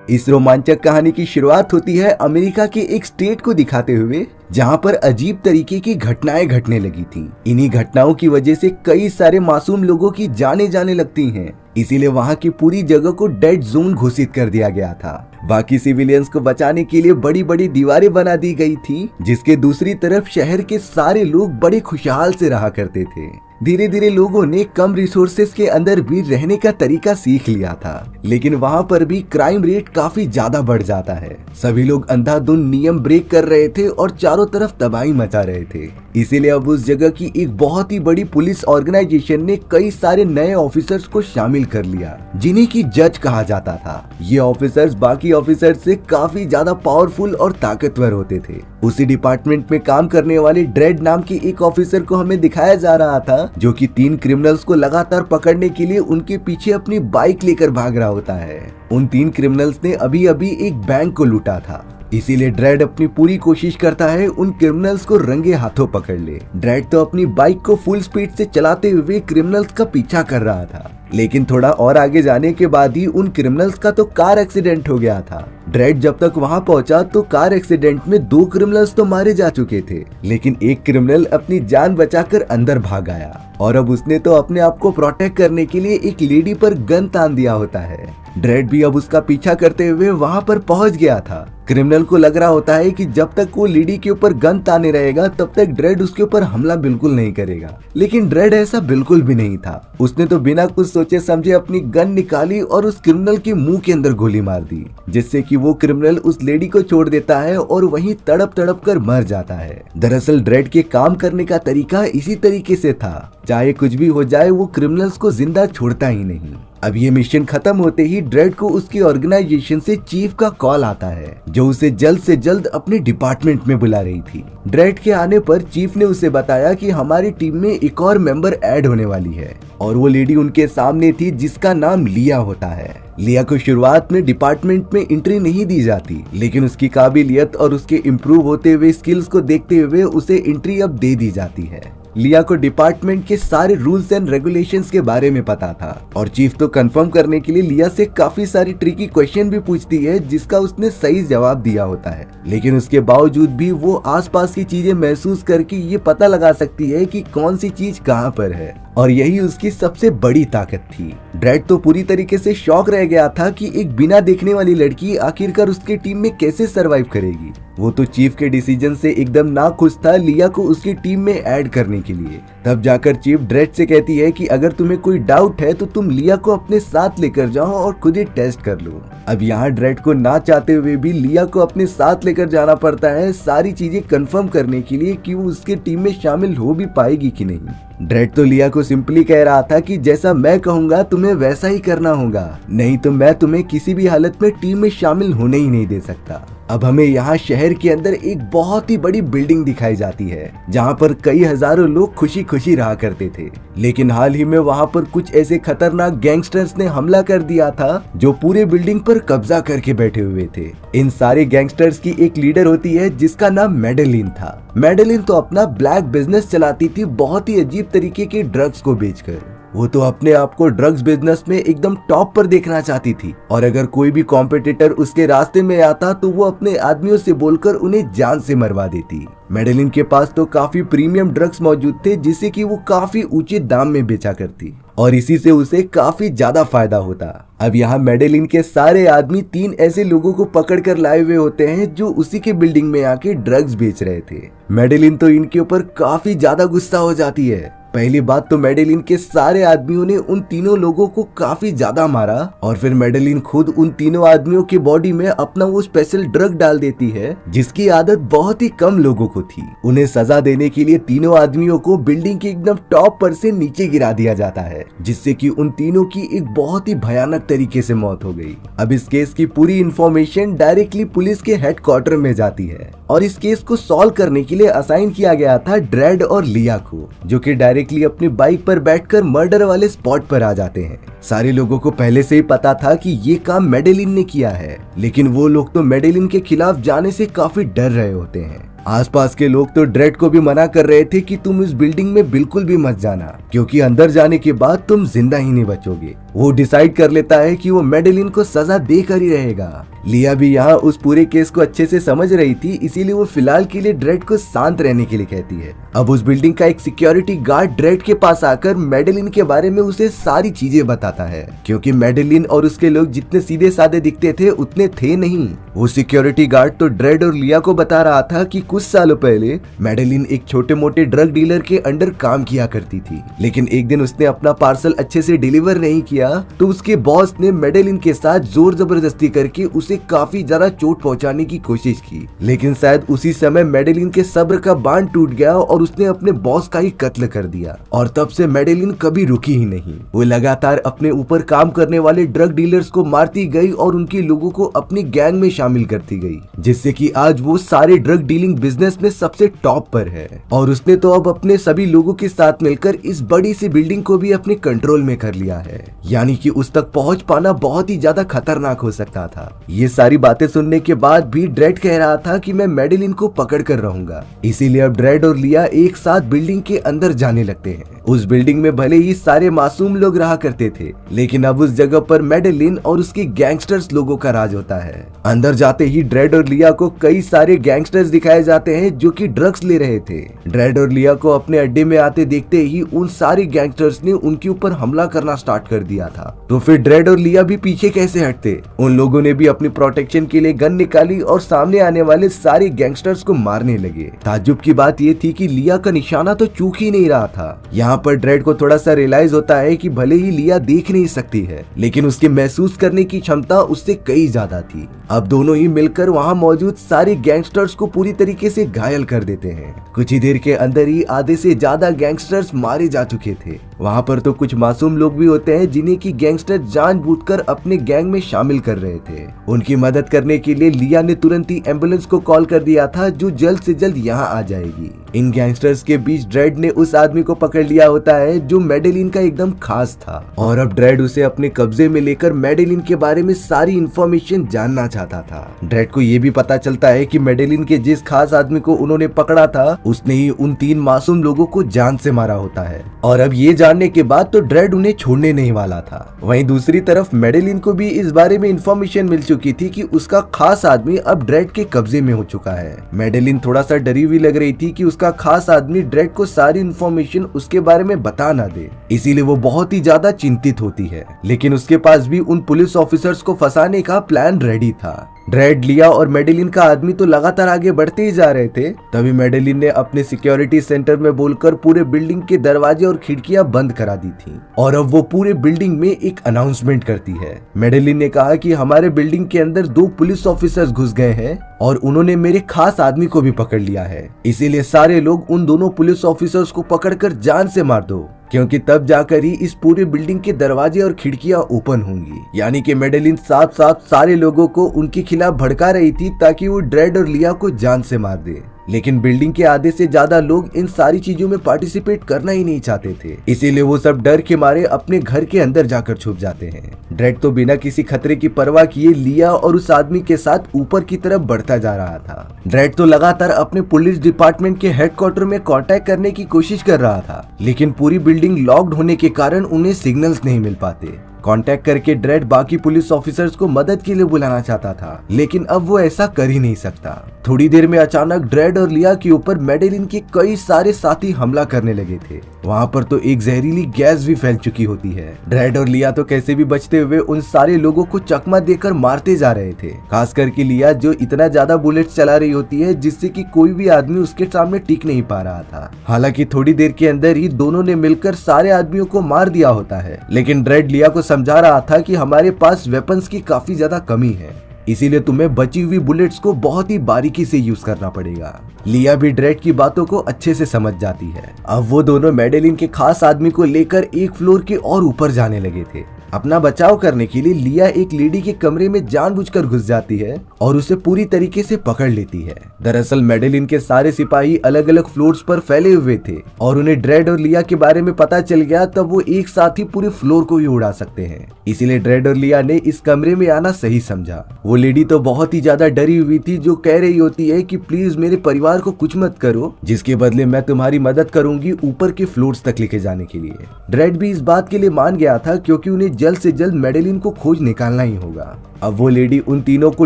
इस रोमांचक कहानी की शुरुआत होती है अमेरिका के एक स्टेट को दिखाते हुए, जहां पर अजीब तरीके की घटनाएं घटने लगी थी। इन्हीं घटनाओं की वजह से कई सारे मासूम लोगों की जाने जाने लगती हैं। इसीलिए वहां की पूरी जगह को डेड जोन घोषित कर दिया गया था। बाकी सिविलियंस को बचाने के लिए बड़ी बड़ी दीवारें बना दी गई थी, जिसके दूसरी तरफ शहर के सारे लोग बड़े खुशहाल से रहा करते थे। धीरे धीरे लोगों ने कम रिसोर्सेज के अंदर भी रहने का तरीका सीख लिया था, लेकिन वहाँ पर भी क्राइम रेट काफी ज्यादा बढ़ जाता है। सभी लोग अंधाधुंध नियम ब्रेक कर रहे थे और चारों तरफ तबाही मचा रहे थे। इसीलिए अब उस जगह की एक बहुत ही बड़ी पुलिस ऑर्गेनाइजेशन ने कई सारे नए ऑफिसर्स को शामिल कर लिया, जिन्हें की जज कहा जाता था। ये ऑफिसर्स बाकी ऑफिसर्स से काफी ज्यादा पावरफुल और ताकतवर होते थे। उसी डिपार्टमेंट में काम करने वाले ड्रेड नाम के एक ऑफिसर को हमें दिखाया जा रहा था, जो कि 3 क्रिमिनल्स को लगातार पकड़ने के लिए उनके पीछे अपनी बाइक लेकर भाग रहा होता है। उन 3 क्रिमिनल्स ने अभी अभी एक बैंक को लूटा था, इसीलिए ड्रेड अपनी पूरी कोशिश करता है उन क्रिमिनल्स को रंगे हाथों पकड़ ले। ड्रेड तो अपनी बाइक को फुल स्पीड से चलाते हुए क्रिमिनल्स का पीछा कर रहा था, लेकिन थोड़ा और आगे जाने के बाद ही उन क्रिमिनल्स का तो कार एक्सीडेंट हो गया था। ड्रेड जब तक वहां पहुंचा तो कार एक्सीडेंट में 2 क्रिमिनल्स तो मारे जा चुके थे, लेकिन एक क्रिमिनल अपनी जान बचाकर अंदर भाग आया और अब उसने तो अपने आप को प्रोटेक्ट करने के लिए एक लेडी पर गन तान दिया होता है। ड्रेड भी अब उसका पीछा करते हुए वहां पर पहुंच गया था। क्रिमिनल को लग रहा होता है कि जब तक वो लेडी के ऊपर गन ताने रहेगा तब तक ड्रेड उसके ऊपर हमला बिल्कुल नहीं करेगा, लेकिन ड्रेड ऐसा बिल्कुल भी नहीं था। उसने तो बिना कुछ सोचे समझे अपनी गन निकाली और उस क्रिमिनल के मुंह के अंदर गोली मार दी, जिससे कि वो क्रिमिनल उस लेडी को छोड़ देता है और वहीं तड़प तड़प कर मर जाता है। दरअसल ड्रेड के काम करने का तरीका इसी तरीके से था, चाहे कुछ भी हो जाए वो क्रिमिनल्स को जिंदा छोड़ता ही नहीं। अब ये मिशन खत्म होते ही ड्रेड को उसकी ऑर्गेनाइजेशन से चीफ का कॉल आता है, जो उसे जल्द से जल्द अपने डिपार्टमेंट में बुला रही थी। ड्रेड के आने पर चीफ ने उसे बताया कि हमारी टीम में एक और मेंबर ऐड होने वाली है और वो लेडी उनके सामने थी, जिसका नाम लिया होता है। लिया को शुरुआत में डिपार्टमेंट में एंट्री नहीं दी जाती, लेकिन उसकी काबिलियत और उसके इम्प्रूव होते हुए स्किल्स को देखते हुए उसे एंट्री अब दे दी जाती है। लिया को डिपार्टमेंट के सारे रूल्स एंड रेगुलेशंस के बारे में पता था और चीफ तो कंफर्म करने के लिए लिया से काफी सारी ट्रिकी क्वेश्चन भी पूछती है, जिसका उसने सही जवाब दिया होता है। लेकिन उसके बावजूद भी वो आसपास की चीजें महसूस करके ये पता लगा सकती है कि कौन सी चीज कहाँ पर है, और यही उसकी सबसे बड़ी ताकत थी। ड्रेड तो पूरी तरीके से शॉक रह गया था कि एक बिना देखने वाली लड़की आखिरकार उसके टीम में कैसे सरवाइव करेगी। वो तो चीफ के डिसीजन से एकदम ना खुश था लिया को उसकी टीम में ऐड करने के लिए। तब जाकर चीफ ड्रेड से कहती है कि अगर तुम्हें कोई डाउट है तो तुम लिया को अपने साथ लेकर जाओ और खुद ही टेस्ट कर लो। अब यहाँ ड्रेड को ना चाहते हुए भी लिया को अपने साथ लेकर जाना पड़ता है सारी चीजें कंफर्म करने के लिए कि वो उसके टीम में शामिल हो भी पाएगी कि नहीं। ड्रेड तो लिया को सिंपली कह रहा था कि जैसा मैं कहूंगा तुम्हें वैसा ही करना होगा, नहीं तो मैं तुम्हें किसी भी हालत में टीम में शामिल होने ही नहीं दे सकता। अब हमें यहाँ शहर के अंदर एक बहुत ही बड़ी बिल्डिंग दिखाई जाती है, जहाँ पर कई हजारों लोग खुशी खुशी रहा करते थे, लेकिन हाल ही में वहाँ पर कुछ ऐसे खतरनाक गैंगस्टर्स ने हमला कर दिया था जो पूरे बिल्डिंग पर कब्जा करके बैठे हुए थे। इन सारे गैंगस्टर्स की एक लीडर होती है जिसका नाम मैडेलिन था। मैडेलिन तो अपना ब्लैक बिजनेस चलाती थी, बहुत ही अजीब तरीके के ड्रग्स को बेचकर। वो तो अपने आप को ड्रग्स बिजनेस में एकदम टॉप पर देखना चाहती थी और अगर कोई भी कॉम्पिटिटर उसके रास्ते में आता तो वो अपने आदमियों से बोलकर उन्हें जान से मरवा देती। मैडेलिन के पास तो काफी प्रीमियम ड्रग्स मौजूद थे, जिसे कि वो काफी ऊंचे दाम में बेचा करती और इसी से उसे काफी ज्यादा फायदा होता। अब यहाँ मैडेलिन के सारे आदमी 3 ऐसे लोगों को पकड़ कर लाए हुए होते हैं जो उसी के बिल्डिंग में आके ड्रग्स बेच रहे थे। मैडेलिन तो इनके ऊपर काफी ज्यादा गुस्सा हो जाती है। पहली बात तो मैडेलिन के सारे आदमियों ने उन तीनों लोगों को काफी ज्यादा मारा और फिर मैडेलिन खुद उन तीनों आदमियों की बॉडी में अपना वो स्पेशल ड्रग डाल देती है जिसकी आदत बहुत ही कम लोगों को थी। उन्हें सजा देने के लिए तीनों आदमियों को बिल्डिंग के एकदम टॉप पर से नीचे गिरा दिया जाता है, जिससे कि उन तीनों की एक बहुत ही भयानक तरीके से मौत हो गई। अब इस केस की पूरी इंफॉर्मेशन डायरेक्टली पुलिस के हेडक्वार्टर में जाती है और इस केस को सॉल्व करने के लिए असाइन किया गया था ड्रेड और लिया को, जो कि डायरेक्टली अपनी बाइक पर बैठकर मर्डर वाले स्पॉट पर आ जाते हैं। सारे लोगों को पहले से ही पता था कि ये काम मैडेलिन ने किया है, लेकिन वो लोग तो मैडेलिन के खिलाफ जाने से काफी डर रहे होते हैं। आसपास के लोग तो ड्रेड को भी मना कर रहे थे कि तुम इस बिल्डिंग में बिल्कुल भी मत जाना, क्योंकि अंदर जाने के बाद तुम जिंदा ही नहीं बचोगे। वो डिसाइड कर लेता है कि वो मैडेलिन को सजा देकर ही रहेगा। लिया भी यहाँ उस पूरे केस को अच्छे से समझ रही थी, इसीलिए वो फिलहाल के लिए ड्रेड को शांत रहने के लिए कहती है। अब उस बिल्डिंग का एक सिक्योरिटी गार्ड ड्रेड के पास आकर मैडेलिन के बारे में उसे सारी चीजें बताता है, क्योंकि मैडेलिन और उसके लोग जितने सीधे साधे दिखते थे उतने थे नहीं। वो सिक्योरिटी गार्ड तो ड्रेड और लिया को बता रहा था कि कुछ सालों पहले मैडेलिन एक छोटे मोटे ड्रग डीलर के अंडर काम किया करती थी, लेकिन एक दिन उसने अपना पार्सल अच्छे से डिलीवर नहीं किया तो उसके बॉस ने मैडेलिन के साथ जोर जबरदस्ती करके उसे काफी ज्यादा चोट पहुंचाने की कोशिश की। लेकिन शायद उसी समय मैडेलिन के सब्र का बांध टूट गया और उसने अपने बॉस का ही कत्ल कर दिया, और तब से मैडेलिन कभी रुकी ही नहीं। वो लगातार अपने ऊपर काम करने वाले ड्रग डीलर्स को मारती गई और उनके लोगों को अपनी गैंग में शामिल करती गई, जिससे कि आज वो सारे ड्रग डीलिंग बिजनेस में सबसे टॉप पर है। और उसने तो अब अपने सभी लोगों के साथ मिलकर इस बड़ी सी बिल्डिंग को भी अपने कंट्रोल में कर लिया है, यानी कि उस तक पहुंच पाना बहुत ही ज्यादा खतरनाक हो सकता था। ये सारी बातें सुनने के बाद भी ड्रेड कह रहा था कि मैं मैडेलिन को पकड़ कर रहूंगा, इसीलिए अब ड्रेड और लिया एक साथ बिल्डिंग के अंदर जाने लगते हैं। उस बिल्डिंग में भले ही सारे मासूम लोग रहा करते थे, लेकिन अब उस जगह पर मैडेलिन और उसके गैंगस्टर्स लोगों का राज होता है। अंदर जाते ही ड्रेड और लिया को कई सारे गैंगस्टर्स दिखाए जाते हैं जो कि ड्रग्स ले रहे थे। ड्रेड और लिया को अपने अड्डे में आते देखते ही उन सारे गैंगस्टर्स ने उनके ऊपर हमला करना स्टार्ट कर दिया था। तो फिर ड्रेड और लिया भी पीछे कैसे हटते? उन लोगों ने भी अपनी प्रोटेक्शन के लिए गन निकाली और सामने आने वाले सारे गैंगस्टर्स को मारने लगे। ताज्जुब की बात ये थी कि लिया का निशाना तो चूक ही नहीं रहा था। यहाँ पर ड्रेड को थोड़ा सा रियलाइज होता है कि भले ही लिया देख नहीं सकती है, लेकिन उसके महसूस करने की क्षमता उससे कई ज्यादा थी। अब दोनों ही मिलकर वहाँ मौजूद सारे गैंगस्टर्स को पूरी तरीके से घायल कर देते हैं। कुछ ही देर के अंदर ही आधे से ज्यादा गैंगस्टर्स मारे जा चुके थे। वहाँ पर तो कुछ मासूम लोग भी होते हैं जिन्हें की गैंगस्टर जानबूझकर अपने गैंग में शामिल कर रहे थे। उनकी मदद करने के लिए लिया ने तुरंत ही एम्बुलेंस को कॉल कर दिया था, जो जल्द से जल्द यहाँ आ जाएगी। इन गैंगस्टर्स के बीच ड्रेड ने उस आदमी को पकड़ लिया होता है जो मैडेलिन का एकदम खास था, और अब ड्रेड उसे अपने कब्जे में लेकर मैडेलिन के बारे में सारी इंफॉर्मेशन जानना चाहता था। ड्रेड को ये भी पता चलता है कि मैडेलिन के जिस खास आदमी को उन्होंने पकड़ा था उसने ही उन 3 मासूम लोगों को जान से मारा होता है, और अब ये जानने के बाद तो ड्रेड उन्हें छोड़ने नहीं वाला था। वहीं दूसरी तरफ मैडेलिन को भी इस बारे में इंफॉर्मेशन मिल चुकी थी कि उसका खास आदमी अब ड्रेड के कब्जे में हो चुका है। मैडेलिन थोड़ा सा डरी हुई लग रही थी कि उसका खास आदमी ड्रेड को सारी इंफॉर्मेशन उसके बारे में बता ना दे, इसीलिए वो बहुत ही ज्यादा चिंतित होती है। लेकिन उसके पास भी उन पुलिस ऑफिसर्स को फंसाने का प्लान रेडी था। ड्रेड, लिया और मैडेलिन का आदमी तो लगातार आगे बढ़ते ही जा रहे थे। तभी मैडेलिन ने अपने सिक्योरिटी सेंटर में बोलकर पूरे बिल्डिंग के दरवाजे और खिड़कियां बंद करा दी थी, और अब वो पूरे बिल्डिंग में एक अनाउंसमेंट करती है। मैडेलिन ने कहा कि हमारे बिल्डिंग के अंदर 2 पुलिस ऑफिसर्स घुस गए हैं और उन्होंने मेरे खास आदमी को भी पकड़ लिया है, इसीलिए सारे लोग उन दोनों पुलिस ऑफिसर्स को पकड़कर जान से मार दो, क्योंकि तब जाकर ही इस पूरे बिल्डिंग के दरवाजे और खिड़कियां ओपन होंगी। यानी कि मैडेलिन साथ साथ सारे लोगों को उनके खिलाफ भड़का रही थी ताकि वो ड्रेड और लिया को जान से मार दे। लेकिन बिल्डिंग के आधे से ज्यादा लोग इन सारी चीजों में पार्टिसिपेट करना ही नहीं चाहते थे, इसीलिए वो सब डर के मारे अपने घर के अंदर जाकर छुप जाते हैं। ड्रेड तो बिना किसी खतरे की परवाह किए लिया और उस आदमी के साथ ऊपर की तरफ बढ़ता जा रहा था। ड्रेड तो लगातार अपने पुलिस डिपार्टमेंट के हेडक्वार्टर में कांटेक्ट करने की कोशिश कर रहा था, लेकिन पूरी बिल्डिंग लॉक्ड होने के कारण उन्हें सिग्नल्स नहीं मिल पाते। कांटेक्ट करके ड्रेड बाकी पुलिस ऑफिसर्स को मदद के लिए बुलाना चाहता था, लेकिन अब वो ऐसा कर ही नहीं सकता। थोड़ी देर में अचानक ड्रेड और लिया के ऊपर मैडेलिन के कई सारे साथी हमला करने लगे थे। वहाँ पर तो एक जहरीली गैस भी फैल चुकी होती है। ड्रेड और लिया तो कैसे भी बचते हुए उन सारे लोगों को चकमा देकर मारते जा रहे थे, खास करके लिया जो इतना ज्यादा बुलेट्स चला रही होती है जिससे कि कोई भी आदमी उसके सामने टिक नहीं पा रहा था। हालांकि थोड़ी देर के अंदर ही दोनों ने मिलकर सारे आदमियों को मार दिया होता है, लेकिन ड्रेड लिया को समझा रहा था कि हमारे पास वेपन्स की काफी ज्यादा कमी है, इसीलिए तुम्हें बची हुई बुलेट्स को बहुत ही बारीकी से यूज करना पड़ेगा। लिया भी ड्रेड की बातों को अच्छे से समझ जाती है। अब वो दोनों मैडेलिन के खास आदमी को लेकर एक फ्लोर के और ऊपर जाने लगे थे। अपना बचाव करने के लिए लिया एक लेडी के कमरे में जानबूझकर घुस जाती है और उसे पूरी तरीके से पकड़ लेती है। दरअसल मेडेलिन के सारे सिपाही अलग अलग फ्लोर्स पर फैले हुए थे और उन्हें ड्रेड और लिया के बारे में पता चल गया, तब वो एक साथ ही पूरे फ्लोर को ही उड़ा सकते हैं। इसीलिए ड्रेड और लिया ने इस कमरे में आना सही समझा। वो लेडी तो बहुत ही ज्यादा डरी हुई थी, जो कह रही होती है कि प्लीज मेरे परिवार को कुछ मत करो, जिसके बदले मैं तुम्हारी मदद करूंगी ऊपर के फ्लोर्स तक लेके जाने के लिए। ड्रेड भी इस बात के लिए मान गया था, क्योंकि उन्हें जल्द से जल्द मेडेलिन को खोज निकालना ही होगा। अब वो लेडी उन तीनों को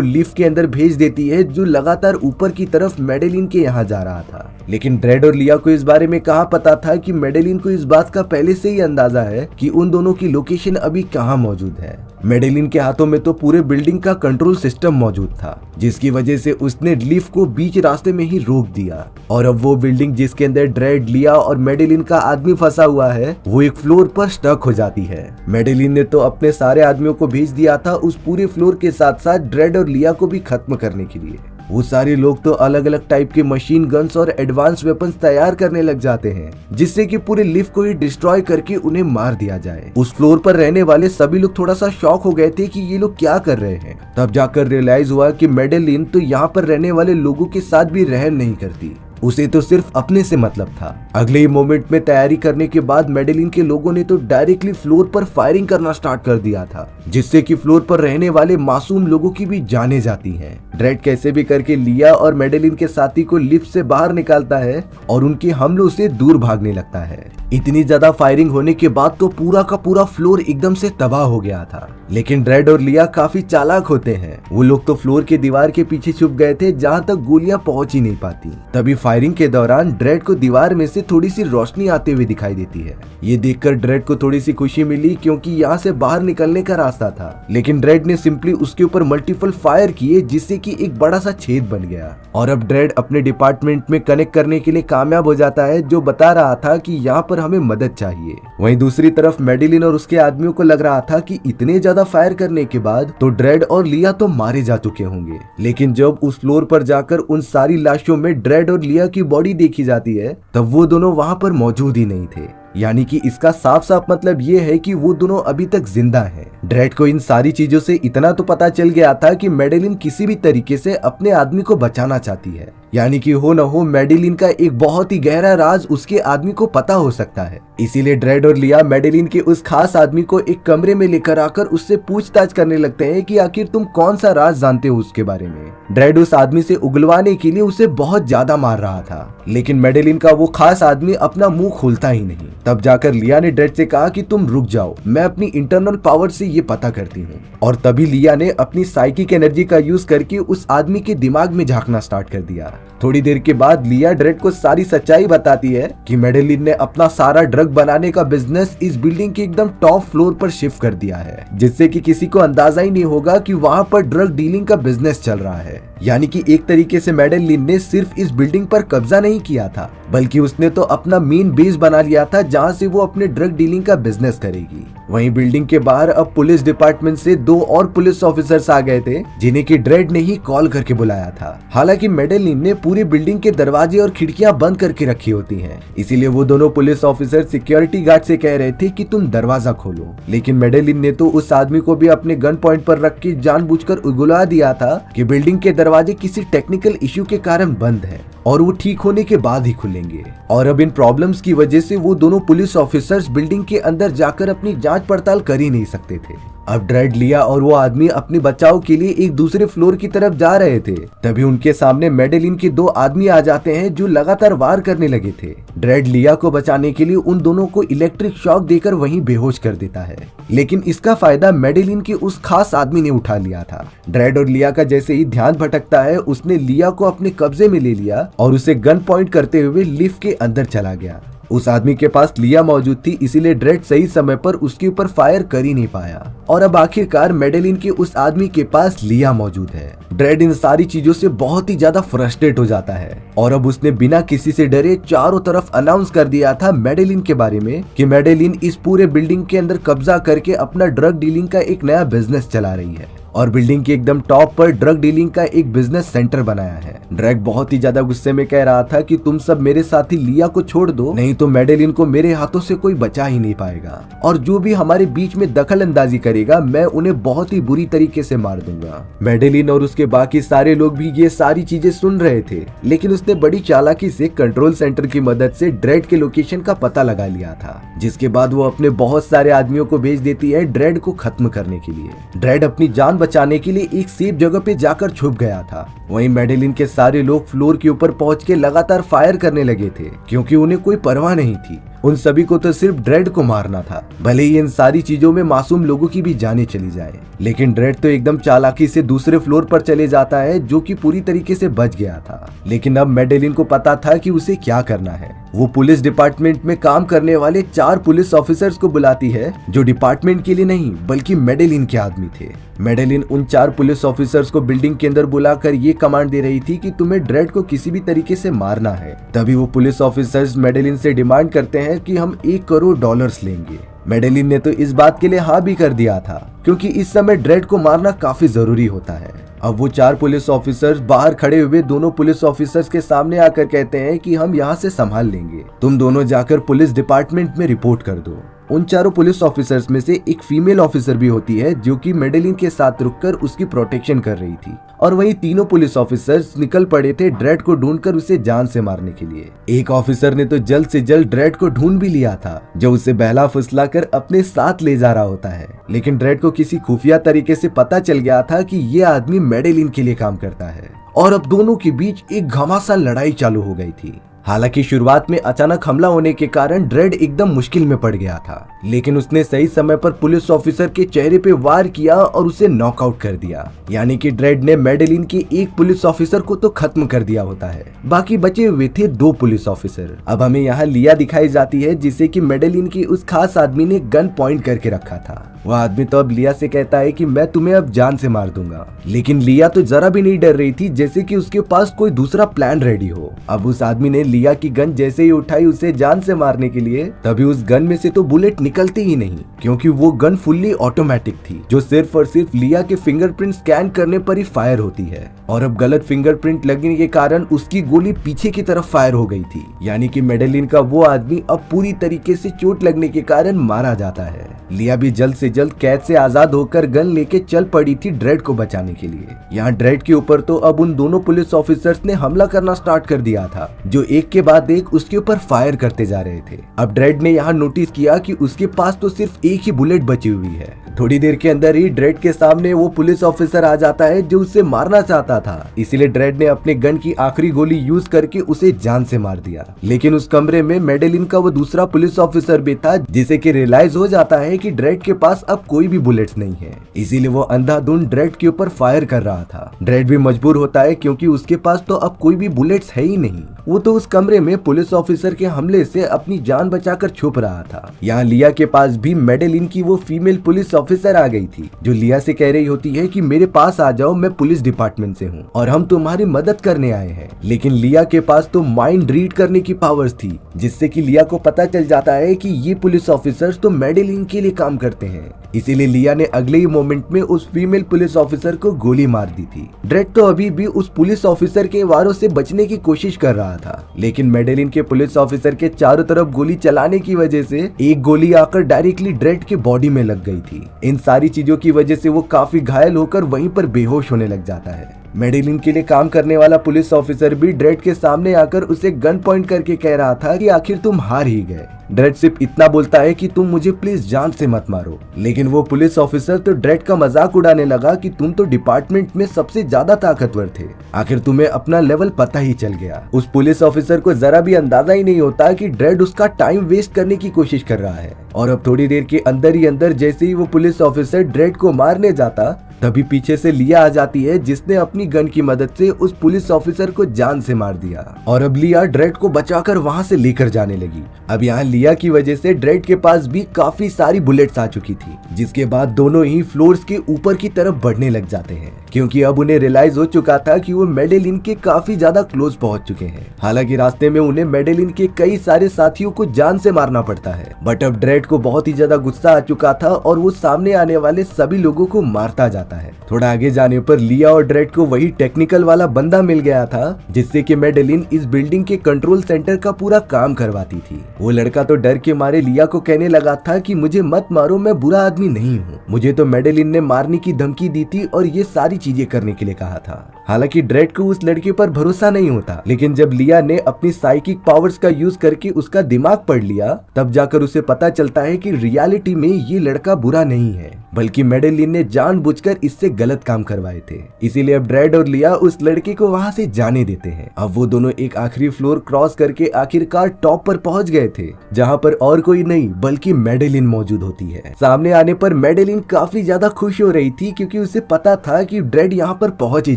लिफ्ट के अंदर भेज देती है, जो लगातार ऊपर की तरफ मेडेलिन के यहाँ जा रहा था। लेकिन ड्रेड और लिया को इस बारे में कहाँ पता था कि मेडेलिन को इस बात का पहले से ही अंदाजा है कि उन दोनों की लोकेशन अभी कहाँ मौजूद है। मेडेलिन के हाथों में तो पूरे बिल्डिंग का कंट्रोल सिस्टम मौजूद था, जिसकी वजह से उसने लिफ्ट को बीच रास्ते में ही रोक दिया और अब वो बिल्डिंग जिसके अंदर ड्रेड, लिया और मेडेलिन का आदमी फंसा हुआ है, वो एक फ्लोर पर स्टक हो जाती है। मेडेलिन ने तो अपने सारे आदमियों को भेज दिया था उस पूरे फ्लोर के साथ साथ ड्रेड और लिया को भी खत्म करने के लिए। वो सारे लोग तो अलग अलग टाइप के मशीन गन्स और एडवांस वेपन्स तैयार करने लग जाते हैं, जिससे कि पूरे लिफ्ट को ही डिस्ट्रॉय करके उन्हें मार दिया जाए। उस फ्लोर पर रहने वाले सभी लोग थोड़ा सा शॉक हो गए थे कि ये लोग क्या कर रहे हैं। तब जाकर रियलाइज हुआ कि मेडेलिन तो यहाँ पर रहने वाले लोगों के साथ भी रहम नहीं करती, उसे तो सिर्फ अपने से मतलब था। अगले ही मोमेंट में तैयारी करने के बाद मेडेलिन के लोगों ने तो डायरेक्टली फ्लोर पर फायरिंग करना स्टार्ट कर दिया था, जिससे कि फ्लोर पर रहने वाले मासूम लोगों की भी जानें जाती हैं। ड्रेड कैसे भी करके लिया और मेडेलिन के साथी को लिफ्ट से बाहर निकालता है और उनके हमलों से दूर भागने लगता है। इतनी ज्यादा फायरिंग होने के बाद तो पूरा का पूरा फ्लोर एकदम से तबाह हो गया था। लेकिन ड्रेड और लिया काफी चालाक होते हैं। वो लोग तो फ्लोर के दीवार के पीछे छुप गए थे, जहाँ तक गोलियां पहुंच ही नहीं पाती। तभी फायरिंग के दौरान ड्रेड को दीवार में से थोड़ी सी रोशनी आते हुए दिखाई देती है। ये देखकर ड्रेड को थोड़ी सी खुशी मिली, क्योंकि यहाँ से बाहर निकलने का रास्ता था। लेकिन ड्रेड ने सिंपली उसके ऊपर मल्टीपल फायर किए, जिससे कि एक बड़ा सा छेद बन गया और अब ड्रेड अपने डिपार्टमेंट में कनेक्ट करने के लिए कामयाब हो जाता है, जो बता रहा था कि यहाँ पर हमें मदद चाहिए। वहीं दूसरी तरफ मेडेलिन और उसके आदमियों को लग रहा था कि इतने ज्यादा फायर करने के बाद तो ड्रेड और लिया तो मारे जा चुके होंगे। लेकिन जब उस फ्लोर पर जाकर उन सारी लाशों में ड्रेड और लिया की बॉडी देखी जाती है, तब वो दोनों वहां पर मौजूद ही नहीं थे। यानी कि इसका साफ साफ मतलब ये है कि वो दोनों अभी तक जिंदा हैं। ड्रेड को इन सारी चीजों से इतना तो पता चल गया था कि मेडेलिन किसी भी तरीके से अपने आदमी को बचाना चाहती है। यानी कि हो न हो मेडेलिन का एक बहुत ही गहरा राज उसके आदमी को पता हो सकता है। इसीलिए ड्रेड और लिया मेडेलिन के उस खास आदमी को एक कमरे में लेकर आकर उससे पूछताछ करने लगते हैं कि आखिर तुम कौन सा राज जानते हो उसके बारे में। ड्रेड उस आदमी से उगलवाने के लिए उसे बहुत ज्यादा मार रहा था, लेकिन मेडेलिन का वो खास आदमी अपना मुंह खोलता ही नहीं। तब जाकर लिया ने ड्रेड से कहा कि तुम रुक जाओ, मैं अपनी इंटरनल पावर से ये पता करती हूँ। और तभी लिया ने अपनी साइकिक एनर्जी का यूज करके उस आदमी के दिमाग में झांकना स्टार्ट कर दिया। थोड़ी देर के बाद लिया ड्रेड को सारी सच्चाई बताती है कि मेडेलिन ने अपना सारा ड्रग बनाने का बिजनेस इस बिल्डिंग के एकदम टॉप फ्लोर पर शिफ्ट कर दिया है, जिससे कि किसी को अंदाजा ही नहीं होगा कि वहाँ पर ड्रग डीलिंग का बिजनेस चल रहा है। यानी कि एक तरीके से मेडेलिन ने सिर्फ इस बिल्डिंग पर कब्जा नहीं किया था, बल्कि उसने तो अपना मेन बेस बना लिया था, जहाँ से वो अपने ड्रग डीलिंग का बिजनेस करेगी। वहीं बिल्डिंग के बाहर अब पुलिस डिपार्टमेंट से 2 और पुलिस ऑफिसर्स आ गए थे, जिन्हें की ड्रेड ने ही कॉल करके बुलाया था। हालांकि मेडेलिन ने पूरी बिल्डिंग के दरवाजे और खिड़कियां बंद करके रखी होती हैं, इसीलिए वो दोनों पुलिस ऑफिसर सिक्योरिटी गार्ड से कह रहे थे कि तुम दरवाजा खोलो। लेकिन मेडेलिन ने तो उस आदमी को भी अपने गन पॉइंट पर रख के जानबूझकर उगला दिया था कि बिल्डिंग के दरवाजे किसी टेक्निकल इश्यू के कारण बंद है और वो ठीक होने के बाद ही खुलेंगे। और अब इन प्रॉब्लम्स की वजह से वो दोनों पुलिस ऑफिसर्स बिल्डिंग के अंदर जाकर अपनी जांच पड़ताल कर ही नहीं सकते थे। अब ड्रेड, लिया और वो आदमी अपने बचाव के लिए एक दूसरे फ्लोर की तरफ जा रहे थे, तभी उनके सामने मेडेलिन के 2 आदमी आ जाते हैं, जो लगातार वार करने लगे थे। ड्रेड लिया को बचाने के लिए उन दोनों को इलेक्ट्रिक शॉक देकर वहीं बेहोश कर देता है, लेकिन इसका फायदा मेडेलिन के उस खास आदमी ने उठा लिया था। ड्रेड और लिया का जैसे ही ध्यान भटकता है, उसने लिया को अपने कब्जे में ले लिया और उसे गन पॉइंट करते हुए लिफ्ट के अंदर चला गया। उस आदमी के पास लिया मौजूद थी, इसीलिए ड्रेड सही समय पर उसके ऊपर फायर कर ही नहीं पाया। और अब आखिरकार मेडेलिन के उस आदमी के पास लिया मौजूद है। ड्रेड इन सारी चीजों से बहुत ही ज्यादा फ्रस्ट्रेट हो जाता है और अब उसने बिना किसी से डरे चारों तरफ अनाउंस कर दिया था मेडेलिन के बारे में कि मेडेलिन इस पूरे बिल्डिंग के अंदर कब्जा करके अपना ड्रग डीलिंग का एक नया बिजनेस चला रही है। और बिल्डिंग के एकदम टॉप पर ड्रग डीलिंग का एक बिजनेस सेंटर बनाया है। ड्रैग बहुत ही ज्यादा गुस्से में कह रहा था कि तुम सब मेरे साथी लिया को छोड़ दो, नहीं तो मैडेलिन को मेरे हाथों से कोई बचा ही नहीं पाएगा, और जो भी हमारे बीच में दखल अंदाजी करेगा मैं उन्हें बहुत ही बुरी तरीके से मार दूंगा। मैडेलिन और उसके बाकी सारे लोग भी ये सारी चीजें सुन रहे थे, लेकिन उसने बड़ी चालाकी से कंट्रोल सेंटर की मदद से ड्रेड के लोकेशन का पता लगा लिया था, जिसके बाद वो अपने बहुत सारे आदमियों को भेज देती है ड्रेड को खत्म करने के लिए। ड्रेड अपनी जान बचाने के लिए एक सेफ जगह पे जाकर छुप गया था। वहीं मैडेलिन के सारे लोग फ्लोर के ऊपर पहुंच के लगातार फायर करने लगे थे, क्योंकि उन्हें कोई परवाह नहीं थी। उन सभी को तो सिर्फ ड्रेड को मारना था, भले ही इन सारी चीजों में मासूम लोगों की भी जानें चली जाए। लेकिन ड्रेड तो एकदम चालाकी से दूसरे फ्लोर पर चले जाता है, जो कि पूरी तरीके से बच गया था। लेकिन अब मैडेलिन को पता था कि उसे क्या करना है। वो पुलिस डिपार्टमेंट में काम करने वाले 4 पुलिस ऑफिसर्स को बुलाती है, जो डिपार्टमेंट के लिए नहीं बल्कि मैडेलिन के आदमी थे। मैडेलिन उन 4 पुलिस ऑफिसर्स को बिल्डिंग के अंदर बुलाकर ये कमांड दे रही थी कि तुम्हें ड्रेड को किसी भी तरीके से मारना है। तभी वो पुलिस ऑफिसर्स मैडेलिन से डिमांड करते हैं कि हम $1 करोड़ लेंगे। मैडेलिन ने तो इस बात के लिए हाँ भी कर दिया था, क्योंकि इस समय ड्रेड को मारना काफी जरूरी होता है। अब वो 4 पुलिस ऑफिसर्स बाहर खड़े हुए दोनों पुलिस ऑफिसर्स के सामने आकर कहते हैं कि हम यहाँ से संभाल लेंगे, तुम दोनों जाकर पुलिस डिपार्टमेंट में रिपोर्ट कर दो। उन 4 पुलिस ऑफिसर्स में से एक फीमेल ऑफिसर भी होती है, जो कि मैडेलिन के साथ रुककर उसकी प्रोटेक्शन कर रही थी, और वही तीनों पुलिस ऑफिसर्स निकल पड़े थे ड्रेड को ढूंढकर उसे जान से मारने के लिए। एक ऑफिसर ने तो जल्द से जल्द ड्रेड को ढूंढ भी लिया था, जो उसे बहला फुसला कर अपने साथ ले जा रहा होता है। लेकिन ड्रेड को किसी खुफिया तरीके से पता चल गया था कि ये आदमी मैडेलिन के लिए काम करता है, और अब दोनों के बीच एक घमासान लड़ाई चालू हो गई थी। हालांकि शुरुआत में अचानक हमला होने के कारण ड्रेड एकदम मुश्किल में पड़ गया था, लेकिन उसने सही समय पर पुलिस ऑफिसर के चेहरे पे वार किया और उसे नॉकआउट कर दिया। यानी कि ड्रेड ने मैडेलिन के एक पुलिस ऑफिसर को तो खत्म कर दिया होता है, बाकी बचे हुए थे 2 पुलिस ऑफिसर। अब हमें यहाँ लिया दिखाई जाती है, जिसे कि मैडेलिन की उस खास आदमी ने गन पॉइंट करके रखा था। वह आदमी तो अब लिया से कहता है कि मैं तुम्हें अब जान से मार दूंगा, लेकिन लिया तो जरा भी नहीं डर रही थी, जैसे कि उसके पास कोई दूसरा प्लान रेडी हो। अब उस आदमी ने लिया की गन जैसे ही उठाई उसे जान से मारने के लिए, तभी उस गन में से तो बुलेट निकलती ही नहीं, क्योंकि वो गन फुल्ली ऑटोमेटिक थी, जो सिर्फ और सिर्फ लिया के फिंगरप्रिंट स्कैन करने पर ही फायर होती है। और अब गलत फिंगरप्रिंट लगने के कारण उसकी गोली पीछे की तरफ फायर हो गई थी। यानी कि मैडेलिन का वो आदमी अब पूरी तरीके से चोट लगने के कारण मारा जाता है। लिया भी जल्द से जल्द कैद से आजाद होकर गन लेके चल पड़ी थी ड्रेड को बचाने के लिए। यहाँ ड्रेड के ऊपर तो अब उन दोनों पुलिस ऑफिसर्स ने हमला करना स्टार्ट कर दिया था, जो एक के बाद एक उसके ऊपर फायर करते जा रहे थे। अब ड्रेड ने यहाँ नोटिस किया कि उसके पास तो सिर्फ एक ही बुलेट बची हुई है। थोड़ी देर के अंदर ही ड्रेड के सामने वो पुलिस ऑफिसर आ जाता है जो उसे मारना चाहता था, इसीलिए ड्रेड ने अपने गन की आखिरी गोली यूज करके उसे जान से मार दिया। लेकिन उस कमरे में मैडेलिन का वो दूसरा पुलिस ऑफिसर भी था, जिसे कि रियलाइज हो जाता है कि ड्रेड के पास अब कोई भी बुलेट्स नहीं है, इसीलिए वो अंधाधुंध ड्रेड के ऊपर फायर कर रहा था। ड्रेड भी मजबूर होता है, क्योंकि उसके पास तो अब कोई भी बुलेट्स है ही नहीं। वो तो उस कमरे में पुलिस ऑफिसर के हमले से अपनी जान बचाकर छुप रहा था। यहाँ लिया के पास भी मैडेलिन की वो फीमेल पुलिस ऑफिसर आ गई थी, जो लिया से कह रही होती है कि मेरे पास आ जाओ, मैं पुलिस डिपार्टमेंट से हूँ और हम तुम्हारी मदद करने आए हैं। लेकिन लिया के पास तो माइंड रीड करने की पावर्स थी, जिससे कि लिया को पता चल जाता है कि ये पुलिस ऑफिसर्स तो मैडेलिन के लिए काम करते हैं। इसीलिए लिया ने अगले ही मोमेंट में उस फीमेल पुलिस ऑफिसर को गोली मार दी थी। ड्रेड तो अभी भी उस पुलिस ऑफिसर के वारों से बचने की कोशिश कर रहा था, लेकिन मैडेलिन के पुलिस ऑफिसर के चारों तरफ गोली चलाने की वजह से एक गोली आकर डायरेक्टली ड्रेड के बॉडी में लग गई थी। इन सारी चीजों की वजह से वो काफी घायल होकर वहीं पर बेहोश होने लग जाता है। मैडेलिन के लिए काम करने वाला पुलिस ऑफिसर भी ड्रेड के सामने आकर उसे गन पॉइंट करके कह रहा था कि आखिर तुम हार ही गए। ड्रेड सिर्फ इतना बोलता है कि तुम मुझे प्लीज जान से मत मारो, लेकिन वो पुलिस ऑफिसर तो ड्रेड का मजाक उड़ाने लगा कि तुम तो डिपार्टमेंट में सबसे ज्यादा ताकतवर थे, आखिर तुम्हें अपना लेवल पता ही चल गया। उस पुलिस ऑफिसर को जरा भी अंदाजा ही नहीं होता कि ड्रेड उसका टाइम वेस्ट करने की कोशिश कर रहा है। और अब थोड़ी देर के अंदर ही अंदर जैसे ही वो पुलिस ऑफिसर ड्रेड को मारने जाता, तभी पीछे से लिया आ जाती है, जिसने अपनी गन की मदद से उस पुलिस ऑफिसर को जान से मार दिया। और अब लिया ड्रेड को बचाकर वहां से लेकर जाने लगी। अब यहाँ लिया की वजह से ड्रेड के पास भी काफी सारी बुलेट्स आ चुकी थी, जिसके बाद दोनों ही फ्लोर्स के ऊपर की तरफ बढ़ने लग जाते हैं, क्योंकि अब उन्हें रियलाइज हो चुका था कि वो मेडेलिन के काफी ज्यादा क्लोज पहुंच चुके हैं। हालांकि रास्ते में उन्हें मेडेलिन के कई सारे साथियों को जान से मारना पड़ता है, बट अब ड्रेड को बहुत ही ज्यादा गुस्सा आ चुका था और वो सामने आने वाले सभी लोगों को मारता जाता है। थोड़ा आगे जाने पर लिया और ड्रेड को वही टेक्निकल वाला बंदा मिल गया था जिससे कि मेडेलिन इस बिल्डिंग के कंट्रोल सेंटर का पूरा काम करवाती थी। वो लड़का तो डर के मारे लिया को कहने लगा था कि मुझे मत मारो, मैं बुरा आदमी नहीं हूँ, मुझे तो मेडेलिन ने मारने की धमकी दी थी और ये सारी चीजें करने के लिए कहा था। हालांकि ड्रेड को उस लड़के पर भरोसा नहीं होता, लेकिन जब लिया ने अपनी साइकिक पावर्स का यूज करके उसका दिमाग पढ़ लिया तब जाकर उसे पता चलता है कि रियलिटी में ये लड़का बुरा नहीं है, बल्कि मेडेलिन ने जानबूझकर इससे गलत काम करवाए थे। इसीलिए अब ड्रेड और लिया उस लड़के को वहां से जाने देते हैं। अब वो दोनों एक आखिरी फ्लोर क्रॉस करके आखिरकार टॉप पर पहुंच गए थे, जहां पर और कोई नहीं बल्कि मेडेलिन मौजूद होती है। सामने आने पर मेडेलिन काफी ज्यादा खुश हो रही थी क्योंकि उसे पता था कि ड्रेड यहाँ पर पहुंच ही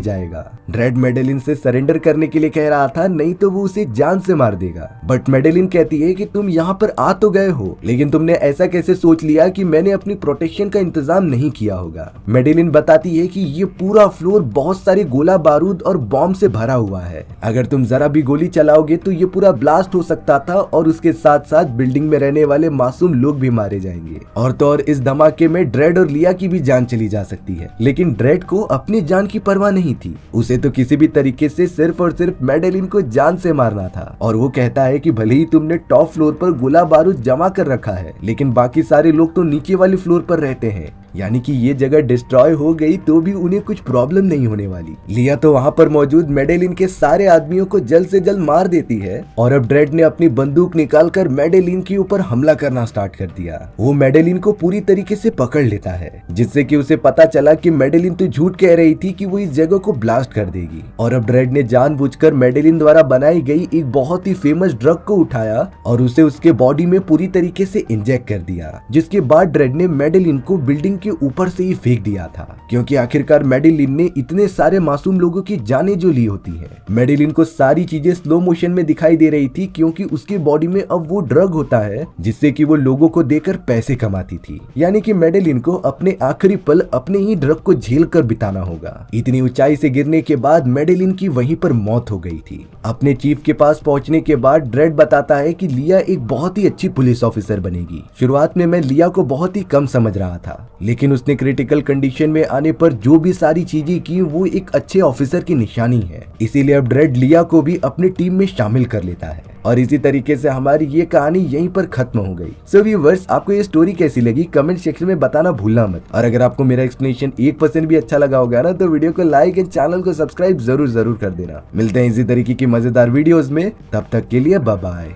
जाएगा। ड्रेड मेडेलिन से सरेंडर करने के लिए कह रहा था, नहीं तो वो उसे जान से मार देगा, बट मेडेलिन कहती है कि तुम यहाँ पर आ तो गए हो, लेकिन तुमने ऐसा कैसे सोच लिया कि मैंने अपनी प्रोटेक्शन का इंतजाम नहीं किया होगा। मेडेलिन बताती है कि ये पूरा फ्लोर बहुत सारे गोला बारूद और बॉम्ब से भरा हुआ है, अगर तुम जरा भी गोली चलाओगे तो ये पूरा ब्लास्ट हो सकता था और उसके साथ साथ बिल्डिंग में रहने वाले मासूम लोग भी मारे जाएंगे। और तो और इस धमाके में ड्रेड और लिया की भी जान चली जा सकती है, लेकिन ड्रेड को अपनी जान की परवाह नहीं थी। उसे तो किसी भी तरीके से सिर्फ और सिर्फ मेडेलिन को जान से मारना था। और वो कहता है कि भले ही तुमने टॉप फ्लोर पर गोला बारूद जमा कर रखा है, लेकिन बाकी सारे लोग तो नीचे वाले फ्लोर पर रहते हैं, यानी कि ये जगह डिस्ट्रॉय हो गई तो भी उन्हें कुछ प्रॉब्लम नहीं होने वाली। लिया तो वहाँ पर मौजूद मेडेलिन के सारे आदमियों को जल्द से जल्द मार देती है और अब ड्रेड ने अपनी बंदूक निकालकर मेडेलिन के ऊपर हमला करना स्टार्ट कर दिया। वो मेडेलिन को पूरी तरीके से पकड़ लेता है, जिससे कि उसे पता चला कि मेडेलिन तो झूठ कह रही थी कि वो इस जगह को ब्लास्ट कर देगी। और अब ड्रेड ने जानबूझकर मेडेलिन द्वारा बनाई गई एक बहुत ही फेमस ड्रग को उठाया और उसे उसके बॉडी में पूरी तरीके से इंजेक्ट कर दिया, जिसके बाद ड्रेड ने मेडेलिन को बिल्डिंग के ऊपर से ही फेंक दिया था, क्योंकि आखिरकार मेडेलिन ने इतने सारे मासूम लोगों की जानें जो ली होती है। मेडेलिन को सारी चीजें स्लो मोशन में दिखाई दे रही थी क्योंकि उसके बॉडी में अब वो ड्रग होता है जिससे कि वो लोगों को देकर पैसे कमाती थी, यानी कि मेडेलिन को अपने आखिरी पल अपने ही ड्रग को झेल कर बिताना होगा। इतनी ऊंचाई से गिरने के बाद मेडेलिन की वहीं पर मौत हो गई थी। अपने चीफ के पास पहुंचने के बाद ड्रेड बताता है कि लिया एक बहुत ही अच्छी पुलिस ऑफिसर बनेगी। शुरुआत में मैं लिया को बहुत ही कम समझ रहा था, लेकिन उसने क्रिटिकल कंडीशन में आने पर जो भी सारी चीजें की वो एक अच्छे ऑफिसर की निशानी है। इसीलिए अब ड्रेड लिया को भी अपनी टीम में शामिल कर लेता है और इसी तरीके से हमारी ये कहानी यहीं पर खत्म हो गई। सो व्यूअर्स, आपको ये स्टोरी कैसी लगी कमेंट सेक्शन में बताना भूलना मत। और अगर आपको मेरा एक्सप्लेनेशन 1% भी अच्छा लगा होगा ना, तो वीडियो को लाइक एंड चैनल को सब्सक्राइब जरूर कर देना। मिलते हैं इसी तरीके की मजेदार वीडियोस में, तब तक के लिए बाय बाय।